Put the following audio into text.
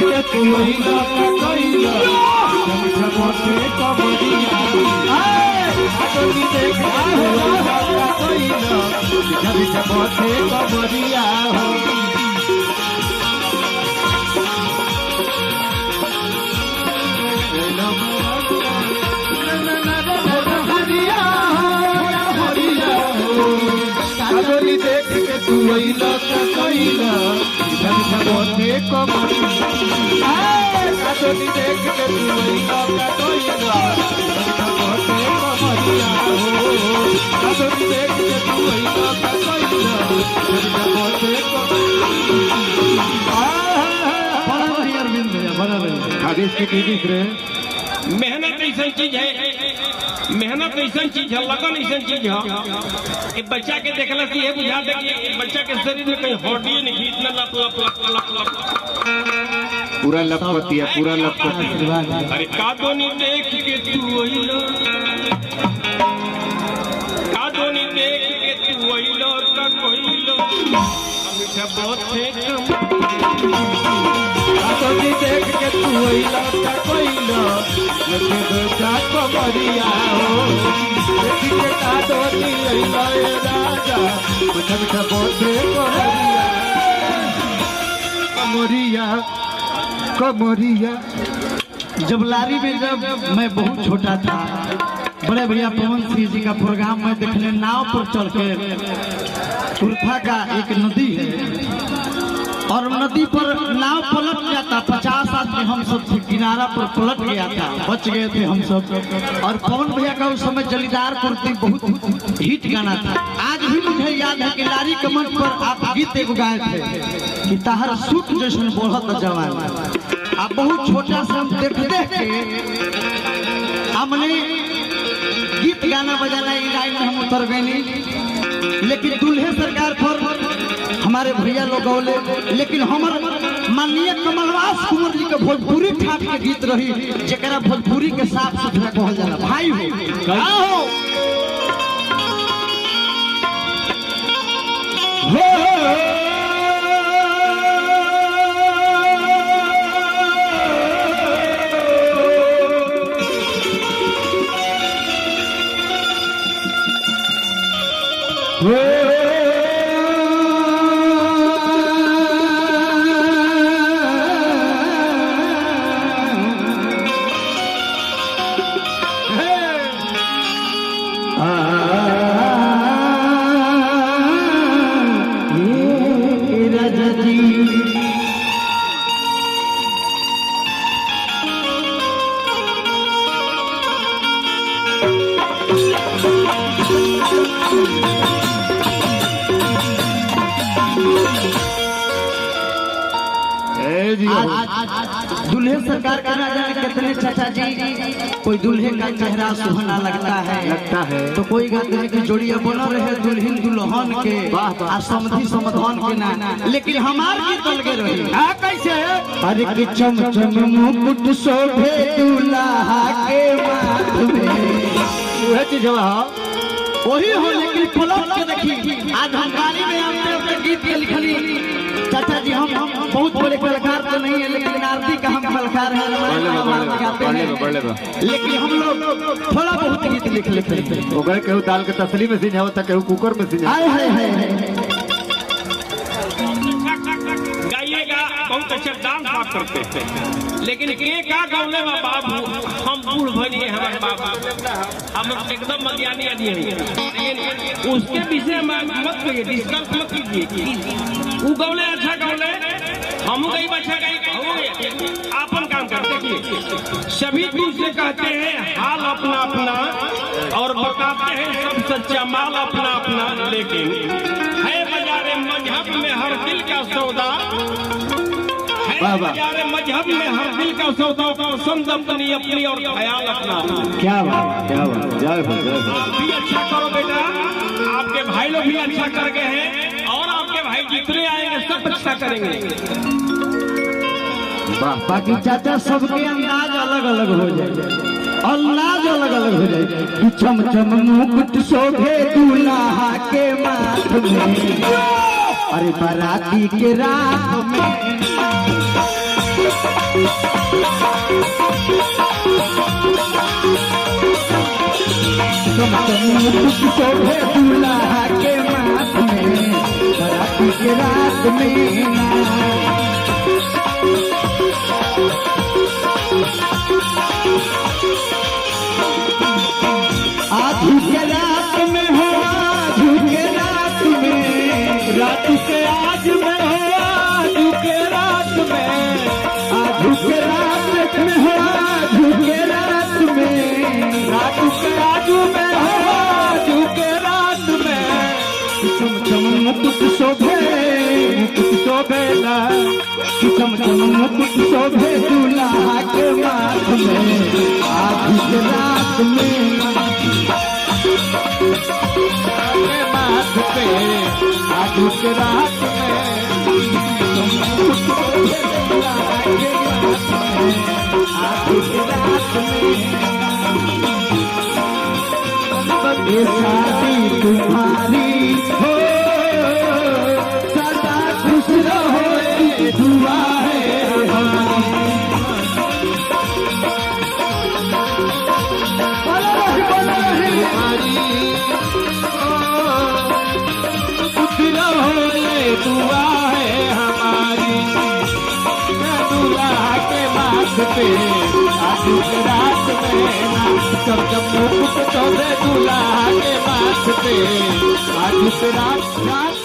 के तू ओइला कइला जब से कमरिया आडोली देख के तू ओइला कइला जब से कमरिया हो आडोली देख के तू ओइला कइला जब से कमरिया आडोली देख के तू ओइला कइला जब से कमरिया हो आडोली देख के तू ओइला कइला जब से आदेश के टीवी रहे। मेहनत ऐसा चीज है, मेहनत ऐसा चीज है, लगन ऐसा चीज है कि बच्चा के देखला से ये बुझा दे कि बच्चा के शरीर में कहीं हड्डी नहीं, इतना लप लप लप लप लप पूरा लपकती है, पूरा लपकती है। अरे कादोनी देख के तू ओइलो, कादोनी देख के तू ओइलो तक ओइलो मीठा बहुत थे कादोनी देख के तू ओइलो तक ओइलो लेके बेटा कमरिया हो देख के कादोनी ओइलो राजा मीठा मीठा बहुत थे कमरिया कमरिया। जब लारी में जब मैं बहुत छोटा था, बड़े भैया पवन सिंह जी का प्रोग्राम में देखने नाव पर चढ़ के, उर्फा का एक नदी है और नदी पर नाव पलट गया था, 50 आदमी हम सब थे, किनारा पर पलट गया था, बच गए थे हम सब। और पवन भैया का उस समय जलीदार कुर्ती बहुत हिट गाना था। आज भी मुझे याद है कि लारी के मंच पर आप गीत एगो गाए थे कि ताहर सूट जैसन बोलत जवान। आप बहुत छोटा से हम देख के हमने गीत गाना बजाना ई लाइन में हम उतर गए, लेकिन दूल्हे सरकार पर हमारे भैया लोग गौले, लेकिन हमारे माननीय कमलवास कुंवर जी के भोजपुरी ठाट के गीत रही जरा भोजपुरी के साफ सुथरा कहल जाला। भाई हो दूल्हे सरकार का ना जाने कितने चाचा जी, कोई दूल्हे का चेहरा सुहाना लगता है तो कोई कहते की जोड़िया बना रहे दुल्हन दुल्हन के समधि समाधान के ना, लेकिन हमार गीत अलगे रही कैसे। अरे कि चम चम मुकुट शोभे दूल्हा के माथ में, वह चीज वही हो, लेकिन पलट के देखी आज हम गाड़ी में अपने गीत के लिखनी। चाचा जी हम बहुत बड़े कलाकार तो नहीं है, लेकिन आरती का हम कलाकार हैं, लेकिन हम लोग थोड़ा बहुत गीत लिख लेते हैं। वो गए कहूँ दाल के तसली में सीझा होता, कहूँ कुकर में सीझा। गाइएगा बहुत अच्छा डांस आप करते हैं, लेकिन के का गौले में बाबू हम बूढ़ भनिए हमारे बाबू हम एकदम मज्ञानी आदमी हैं, उसके विषय में मत कहिए, डिस्कस मत कीजिए। वो गौले अच्छा गौले, हम गई अच्छा गई कहोगे, आपन काम करते देखिए। सभी दूसरे कहते हैं हाल अपना अपना और बताते हैं सब सच्चा माल अपना अपना, लेकिन है बाजारे मजहब में हर दिल का सौदा, है मजहब में हर दिल का सौदा, पसंद अपनी अपनी और ख्याल अपना। क्या बात क्या बात, जय हो जय हो। आप भी अच्छा करो बेटा, आपके भाई लोग भी अच्छा कर गए हैं और आपके भाई जितने आएंगे सब अच्छा करेंगे। बाकी चाचा सबके अंदाज अलग अलग हो जाए, अंदाज अलग अलग हो जाए। चम चम मुकुट शोभे दूल्हा के माथ में, अरे बाराती के रात में शोभे दूल्हा के माथ में बाराती के रात में आजू के रात में हो आजू के रात में रात के आज में हो आजू के रात में आजू के रात में हो आजू के रात में रात के आजू में हो आजू के रात में चमचम मुकुट शोभे ना चमचम मुकुट शोभे दूल्हा के माथ में आजू के रात में माथ पे आजू के रात ये शादी तुम्हारी हो सदा खुश रहो ये दुआ है दुआ है हमारी दूल्हा के माथ पे आजू के रात में चमचम मुकुट शोभे दूल्हा के माथ पे आजू के रात